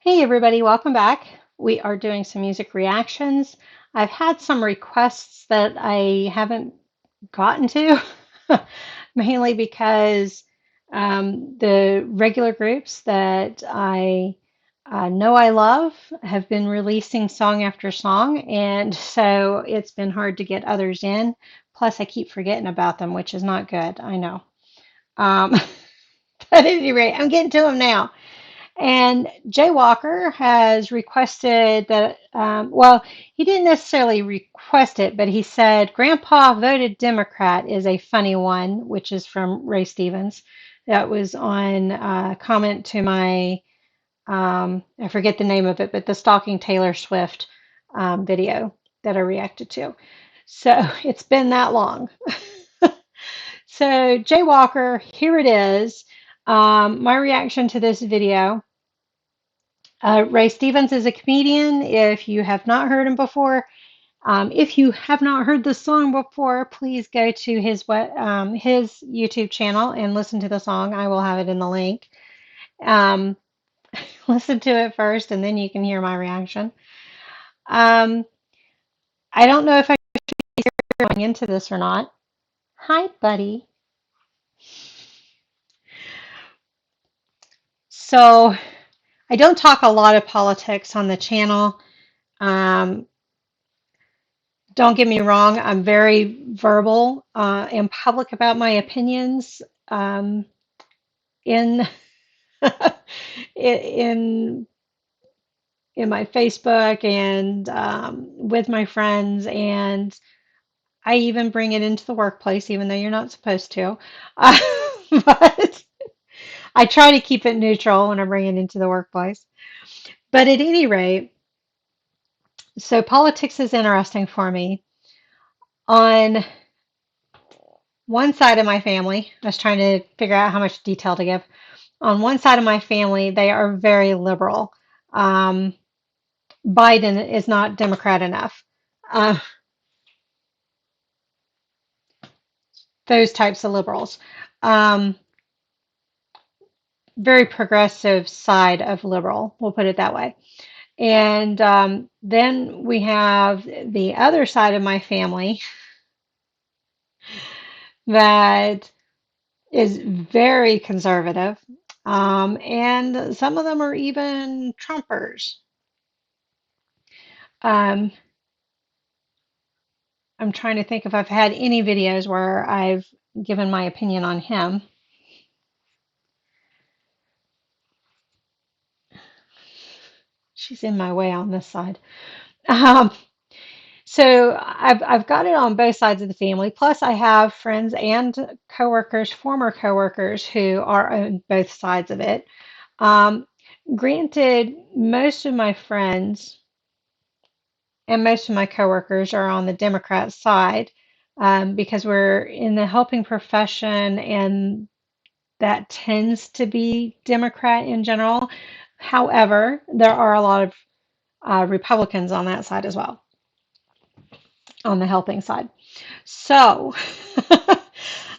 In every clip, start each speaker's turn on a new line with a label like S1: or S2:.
S1: Hey everybody, welcome back. We are doing some music reactions. I've had some requests that I haven't gotten to, mainly because the regular groups that I know I love have been releasing song after song, and so it's been hard to get others in. Plus, I keep forgetting about them, which is not good, I know. Um, but at any rate, I'm getting to them now. And Jay Walker has requested that, well, he didn't necessarily request it, but he said, Grandpa voted Democrat is a funny one, which is from Ray Stevens. That was on comment to my, I forget the name of it, but the Stalking Taylor Swift video that I reacted to. So it's been that long. So, Jay Walker, here it is. My reaction to this video. Ray Stevens is a comedian. If you have not heard him before, if you have not heard the song before, please go to his YouTube channel and listen to the song. I will have it in the link. Um, listen to it first, and then you can hear my reaction. Um, I don't know if I'm going into this or not. Hi, buddy. So I don't talk a lot of politics on the channel. Um, Don't get me wrong, I'm very verbal and public about my opinions in in in my Facebook and with my friends, and I even bring it into the workplace, even though you're not supposed to. Uh, but I try to keep it neutral when I bring it into the workplace. But at any rate, so politics is interesting for me. On one side of my family, I was trying to figure out how much detail to give. On one side of my family, they are very liberal. Um, Biden is not Democrat enough. Uh, those types of liberals. Um, Very progressive side of liberal, we'll put it that way. And then we have the other side of my family that is very conservative. And some of them are even Trumpers. Um, I'm trying to think if I've had any videos where I've given my opinion on him. She's in my way on this side. Um, so I've got it on both sides of the family. Plus, I have friends and coworkers, former coworkers, who are on both sides of it. Um, Granted, most of my friends and most of my coworkers are on the Democrat side because we're in the helping profession, and that tends to be Democrat in general. However, there are a lot of Republicans on that side as well, on the helping side. So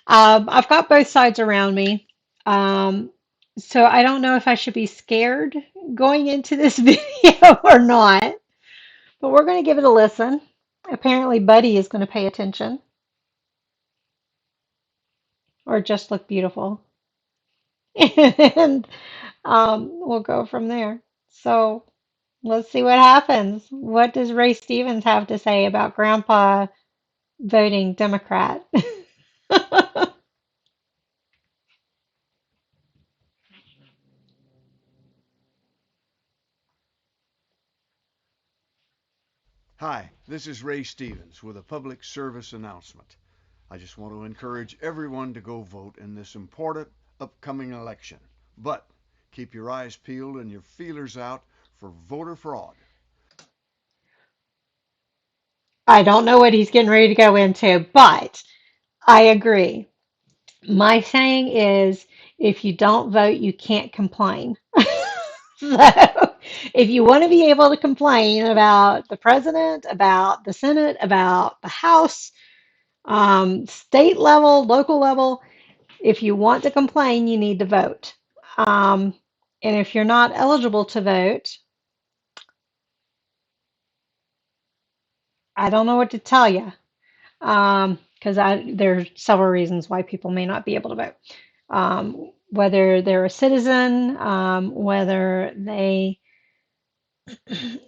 S1: I've got both sides around me. Um, so I don't know if I should be scared going into this video or not, but we're going to give it a listen. Apparently, Buddy is going to pay attention or just look beautiful. And we'll go from there. So let's see what happens. What does Ray Stevens have to say about Grandpa voting Democrat?
S2: Hi, this is Ray Stevens with a public service announcement. I just want to encourage everyone to go vote in this important upcoming election. But keep your eyes peeled and your feelers out for voter fraud.
S1: I don't know what he's getting ready to go into, but I agree. My saying is if you don't vote, you can't complain. So if you want to be able to complain about the president, about the Senate, about the House, state level, local level, if you want to complain, you need to vote. Um, And if you're not eligible to vote, I don't know what to tell you. Because there are several reasons why people may not be able to vote. Whether they're a citizen, whether they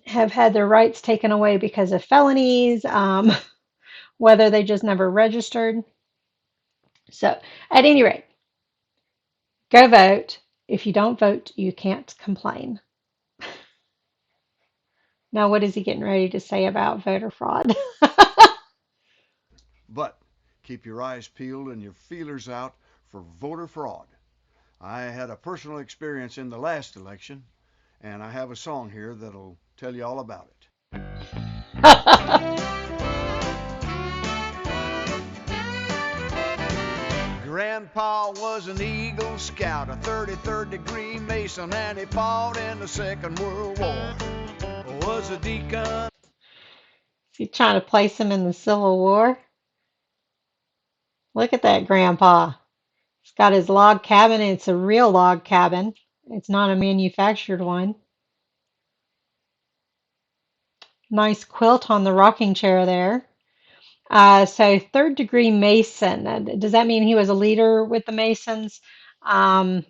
S1: have had their rights taken away because of felonies, whether they just never registered. So, at any rate, go vote. If you don't vote, you can't complain. Now, what is he getting ready to say about voter fraud?
S2: But keep your eyes peeled and your feelers out for voter fraud. I had a personal experience in the last election, and I have a song here that'll tell you all about it. Grandpa was an Eagle Scout, a 33rd degree Mason, and he fought in the Second World War. Was a deacon. Is
S1: he trying to place him in the Civil War? Look at that grandpa. He's got his log cabin. It's a real log cabin. It's not a manufactured one. Nice quilt on the rocking chair there. So third degree Mason. Does that mean he was a leader with the Masons? Um,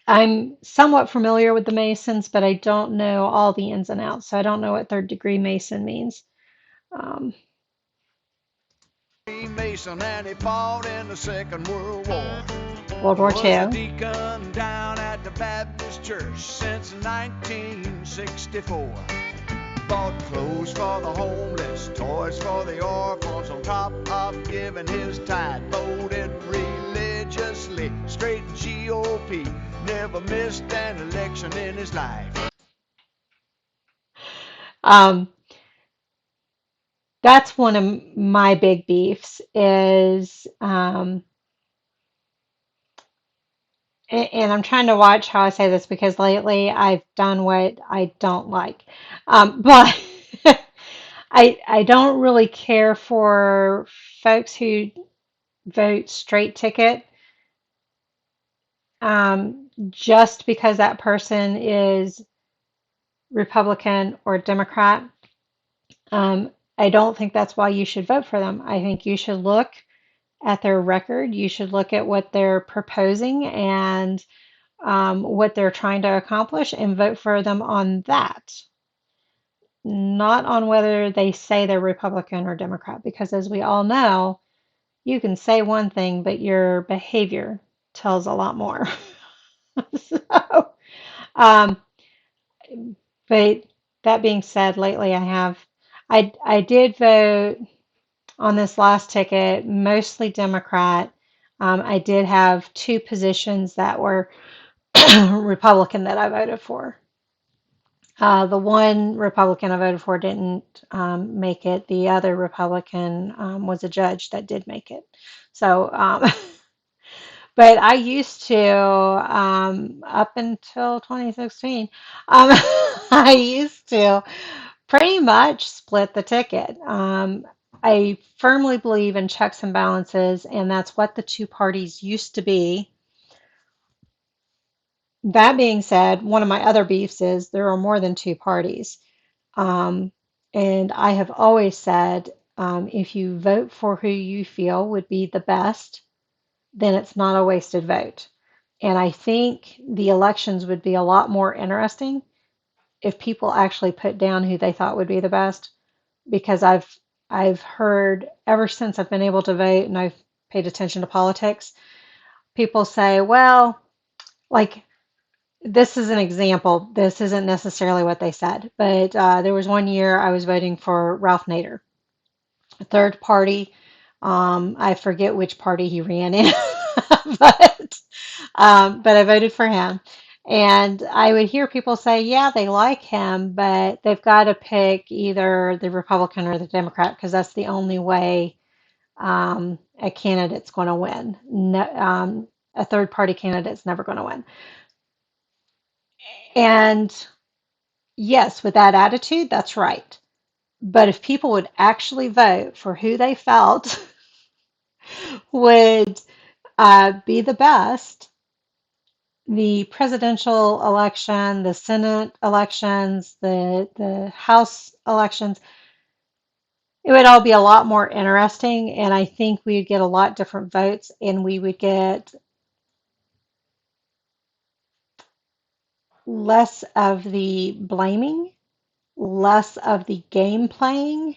S1: I'm somewhat familiar with the Masons, but I don't know all the ins and outs. So I don't know what third degree Mason means. Um,
S2: Mason, and he fought in the Second World War.
S1: World War
S2: Was a
S1: II.
S2: deacon down at the Baptist Church since 1964. Bought clothes for the homeless, toys for the orphans, on top of giving his tithe. Voted religiously, straight GOP. Never missed an election in his life.
S1: Um, that's one of my big beefs is, and I'm trying to watch how I say this because lately I've done what I don't like. But I don't really care for folks who vote straight ticket just because that person is Republican or Democrat. I don't think that's why you should vote for them. I think you should look at their record. You should look at what they're proposing and what they're trying to accomplish and vote for them on that, not on whether they say they're Republican or Democrat. Because as we all know, you can say one thing, but your behavior tells a lot more. So, um, but that being said, lately I did vote on this last ticket, mostly Democrat. I did have two positions that were Republican that I voted for. The one Republican I voted for didn't make it. The other Republican was a judge that did make it. So, but I used to, up until 2016, I used to pretty much split the ticket. I firmly believe in checks and balances, and that's what the two parties used to be. That being said, one of my other beefs is there are more than two parties. Um, and I have always said if you vote for who you feel would be the best, then it's not a wasted vote. And I think the elections would be a lot more interesting if people actually put down who they thought would be the best. Because I've heard ever since I've been able to vote and I've paid attention to politics, people say, well, like this is an example. This isn't necessarily what they said, but there was one year I was voting for Ralph Nader, a third party. I forget which party he ran in, but but I voted for him. And I would hear people say, yeah, they like him, but they've got to pick either the Republican or the Democrat because that's the only way a candidate's going to win. No, a third party candidate's never going to win. And yes, with that attitude, that's right. But if people would actually vote for who they felt would be the best, the presidential election, the Senate elections, the House elections, it would all be a lot more interesting, and I think we would get a lot different votes, and we would get less of the blaming, less of the game playing,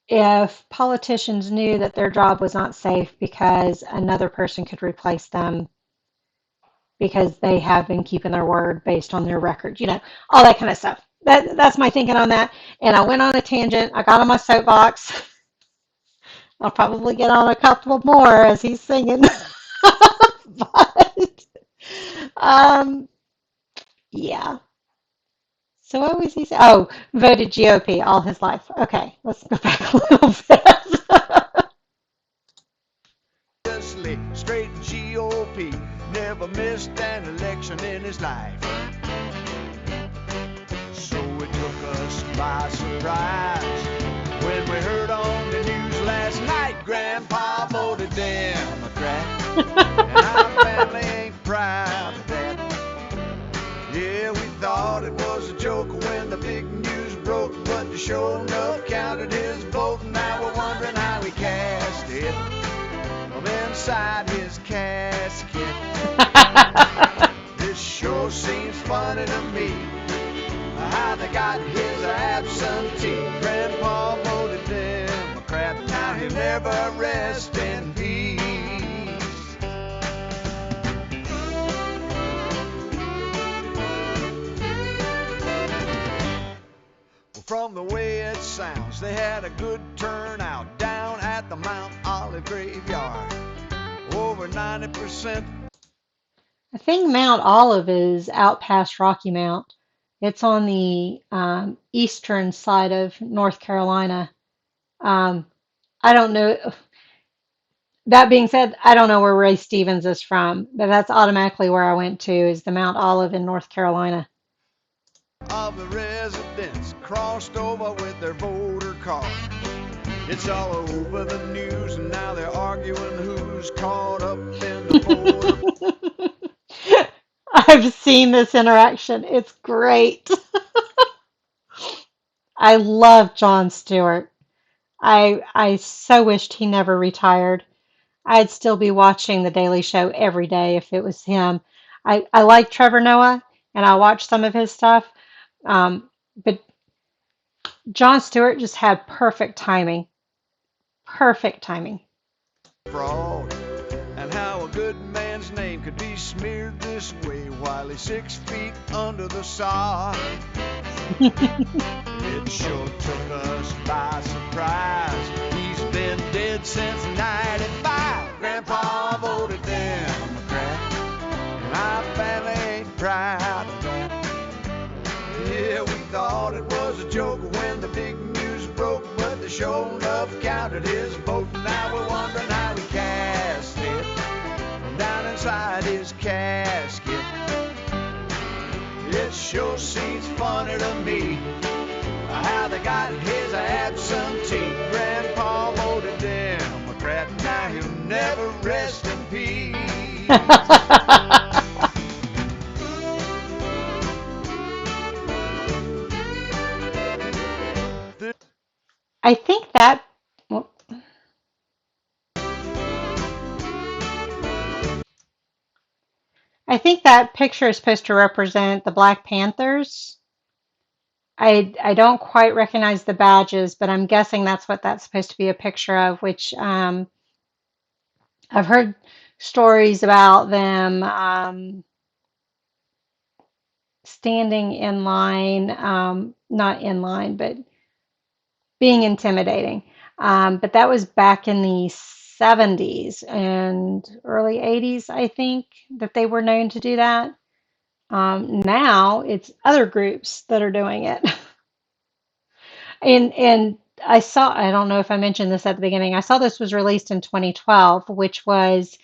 S1: if politicians knew that their job was not safe because another person could replace them because they have been keeping their word based on their record, all that kind of stuff. That's my thinking on that. And I went on a tangent. I got on my soapbox. I'll probably get on a couple more as he's singing. But um, yeah. So what was he saying? Oh, voted GOP all his life. Okay, let's go back a little bit.
S2: Straight GOP, never missed an election in his life. So it took us by surprise when we heard on the news last night Grandpa voted Democrat. And our family ain't proud of that. Yeah, we thought it was a joke when the big news broke, but the show enough counted his vote. Now we're wondering how he cast it from inside his casket. This sure seems funny to me, how they got his absentee. Grandpa voted Democrat, now he'll never rest in peace. Well, from the way it sounds, they had a good turnout down at the Mount Olive graveyard. Over 90%.
S1: I think Mount Olive is out past Rocky Mount. It's on the eastern side of North Carolina. Um, I don't know. That being said, I don't know where Ray Stevens is from, but that's automatically where I went to is the Mount Olive in North Carolina.
S2: Of the residents crossed over with their voter card. It's all over the news, and now they're arguing who's caught up in the voter.
S1: I've seen this interaction. It's great. I love Jon Stewart. I so wished he never retired. I'd still be watching The Daily Show every day if it was him. I like Trevor Noah, and I watch some of his stuff. But Jon Stewart just had perfect timing. Perfect timing.
S2: Fraud, and how a good man's name could be smeared this way while he's 6 feet under the sod. It sure took us by surprise. He's been dead since '95. Grandpa voted Democrat, and our family ain't proud of that. Yeah, we thought it was a joke when the big news broke, but the show enough counted his vote. Now we're wondering how he cast it from down inside his casket. It sure seems funny to me how they got his absentee. Grandpa voted Democrat, now he'll never rest in peace.
S1: I think that well, I think that picture is supposed to represent the Black Panthers. I don't quite recognize the badges, but I'm guessing that's what that's supposed to be a picture of, which I've heard stories about them standing in line, not in line, but being intimidating. But that was back in the 70s and early 80s, I think, that they were known to do that. Now it's other groups that are doing it. And I don't know if I mentioned this at the beginning. I saw this was released in 2012, which was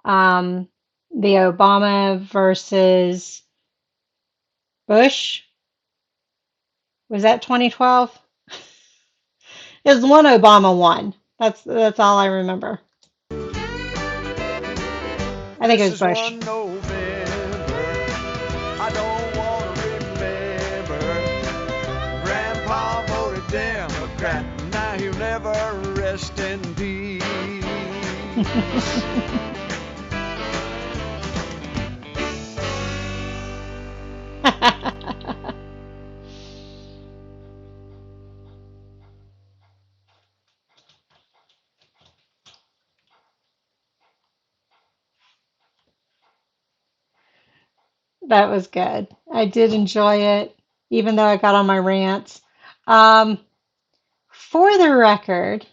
S1: um, the Obama versus Bush. Was that 2012? It was one Obama won. That's all I remember. I think it
S2: This
S1: was
S2: is
S1: Bush.
S2: one November. I don't want to remember. Grandpa voted Democrat. Now he'll never rest in peace.
S1: That was good. I did enjoy it, even though I got on my rants. Um, for the record,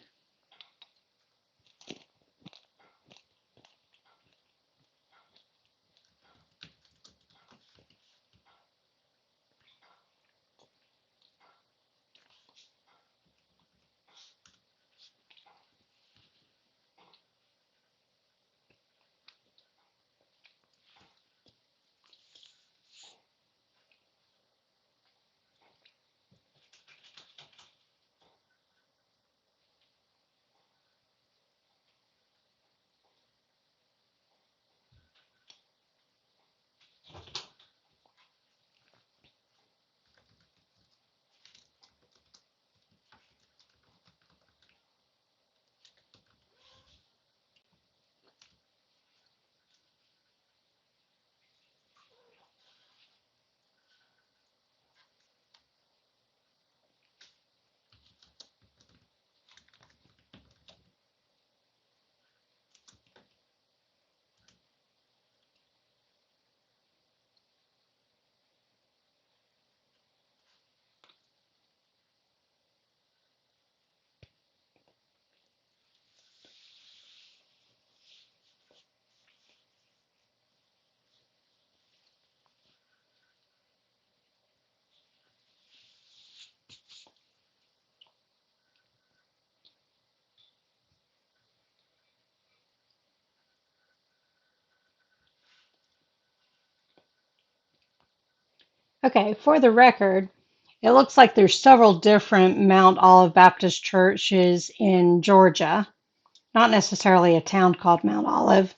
S1: okay, for the record, it looks like there's several different Mount Olive Baptist churches in Georgia, not necessarily a town called Mount Olive.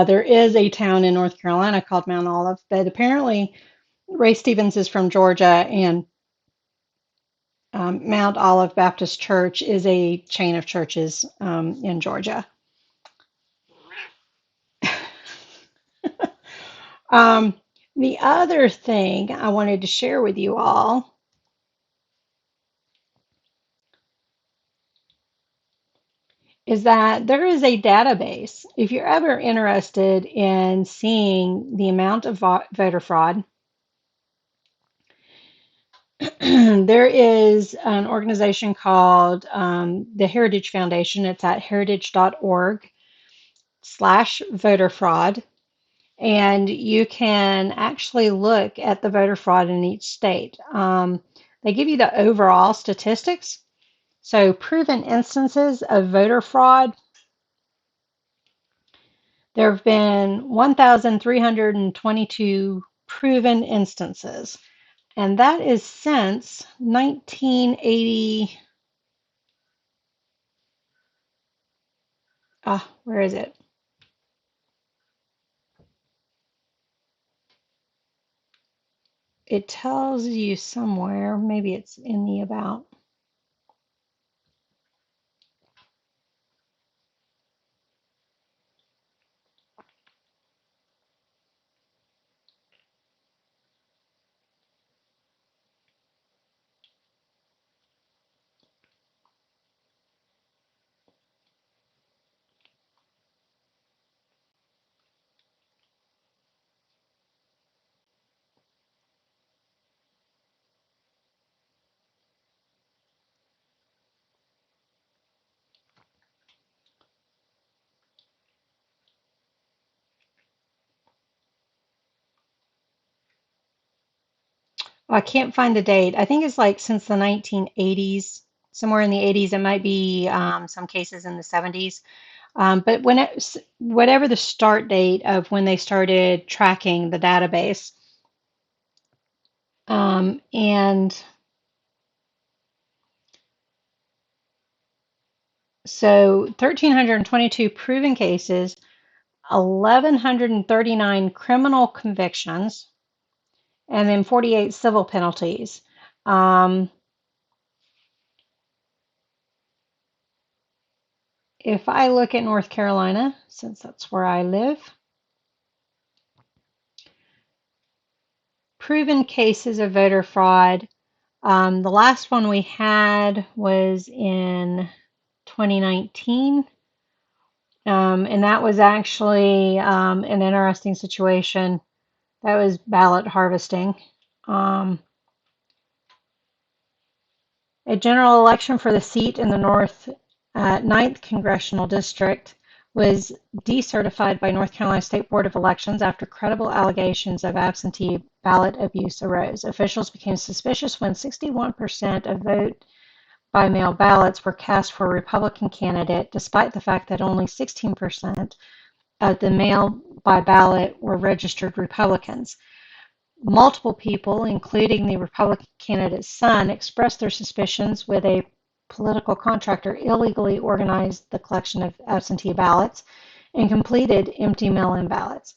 S1: There is a town in North Carolina called Mount Olive, but apparently Ray Stevens is from Georgia, and Mount Olive Baptist Church is a chain of churches in Georgia. Um, the other thing I wanted to share with you all is that there is a database. If you're ever interested in seeing the amount of voter fraud, there is an organization called the Heritage Foundation. It's at heritage.org/voter fraud. And you can actually look at the voter fraud in each state. They give you the overall statistics. So, proven instances of voter fraud, there have been 1,322 proven instances. And that is since 1980. Where is it? It tells you somewhere. Maybe it's in the about. I can't find the date. I think it's like since the 1980s, somewhere in the 80s. It might be some cases in the 70s. But whatever the start date of when they started tracking the database, and So 1,322 proven cases, 1,139 criminal convictions, and then 48 civil penalties. Um, if I look at North Carolina, since that's where I live, proven cases of voter fraud. The last one we had was in 2019, and that was actually an interesting situation. That was ballot harvesting. Um, a general election for the seat in the North 9th Congressional District was decertified by North Carolina State Board of Elections after credible allegations of absentee ballot abuse arose. Officials became suspicious when 61% of vote by mail ballots were cast for a Republican candidate, despite the fact that only 16% of the mail by ballot were registered Republicans. Multiple people, including the Republican candidate's son, expressed their suspicions with a political contractor illegally organized the collection of absentee ballots and completed empty mail-in ballots.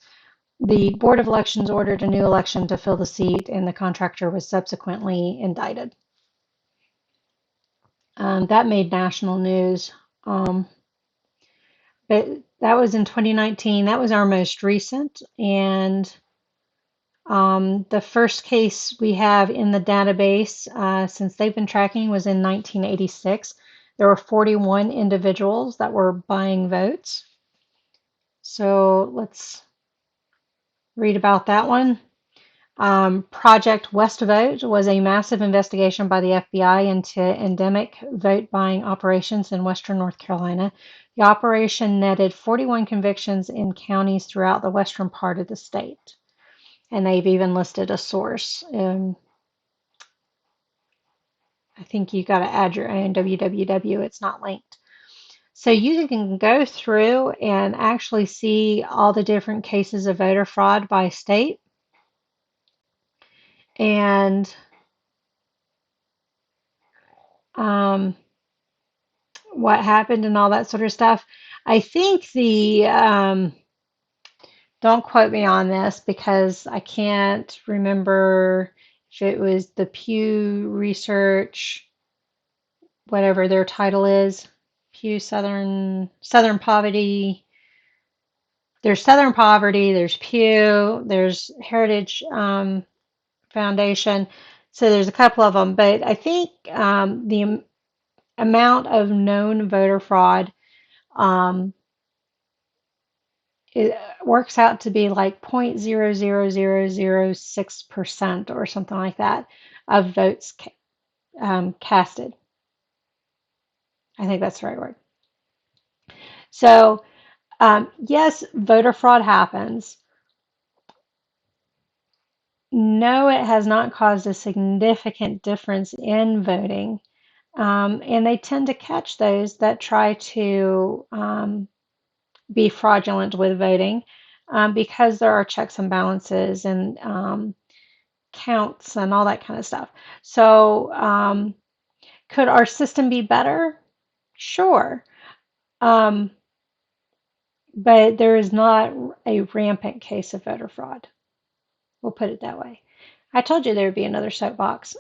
S1: The Board of Elections ordered a new election to fill the seat, and the contractor was subsequently indicted. That made national news. Um, but that was in 2019. That was our most recent. And the first case we have in the database, since they've been tracking, was in 1986. There were 41 individuals that were buying votes. So let's read about that one. Project West Vote was a massive investigation by the FBI into endemic vote buying operations in Western North Carolina. The operation netted 41 convictions in counties throughout the western part of the state. And they've even listed a source. I think you got to add your own www. It's not linked. So you can go through and actually see all the different cases of voter fraud by state. And what happened and all that sort of stuff. I think don't quote me on this because I can't remember if it was the Pew Research, whatever their title is, Pew Southern Poverty. There's Southern Poverty, there's Pew, there's Heritage Foundation. So there's a couple of them, but I think the amount of known voter fraud um, it works out to be like 0.00006% or something like that of votes casted. I think that's the right word. So, yes, voter fraud happens. No, it has not caused a significant difference in voting. And they tend to catch those that try to be fraudulent with voting because there are checks and balances and counts and all that kind of stuff. So, could our system be better? Sure. Um, but there is not a rampant case of voter fraud. We'll put it that way. I told you there would be another soapbox.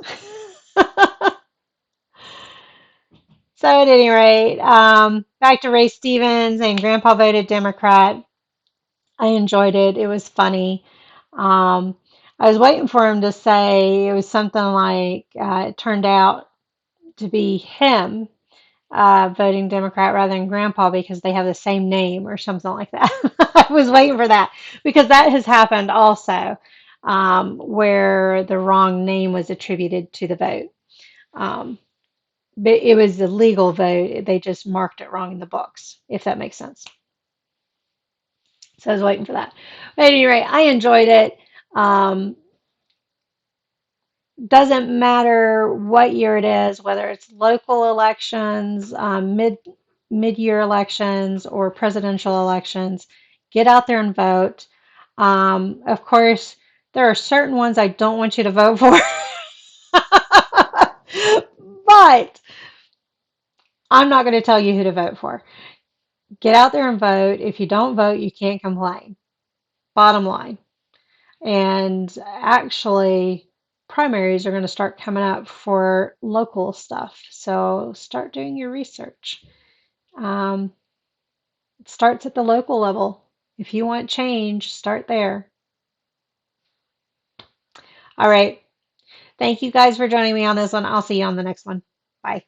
S1: So, at any rate, back to Ray Stevens and Grandpa voted Democrat. I enjoyed it. It was funny. Um, I was waiting for him to say it was something like it turned out to be him voting Democrat rather than Grandpa because they have the same name or something like that. I was waiting for that because that has happened also, where the wrong name was attributed to the vote. Um, but it was a legal vote. They just marked it wrong in the books, if that makes sense. So I was waiting for that. But at any rate, I enjoyed it. Um, doesn't matter what year it is, whether it's local elections, mid-year elections, or presidential elections. Get out there and vote. Of course, there are certain ones I don't want you to vote for, but I'm not going to tell you who to vote for. Get out there and vote. If you don't vote, you can't complain. Bottom line. And actually, primaries are going to start coming up for local stuff. So start doing your research. Um, it starts at the local level. If you want change, start there. All right. Thank you guys for joining me on this one. I'll see you on the next one. Bye.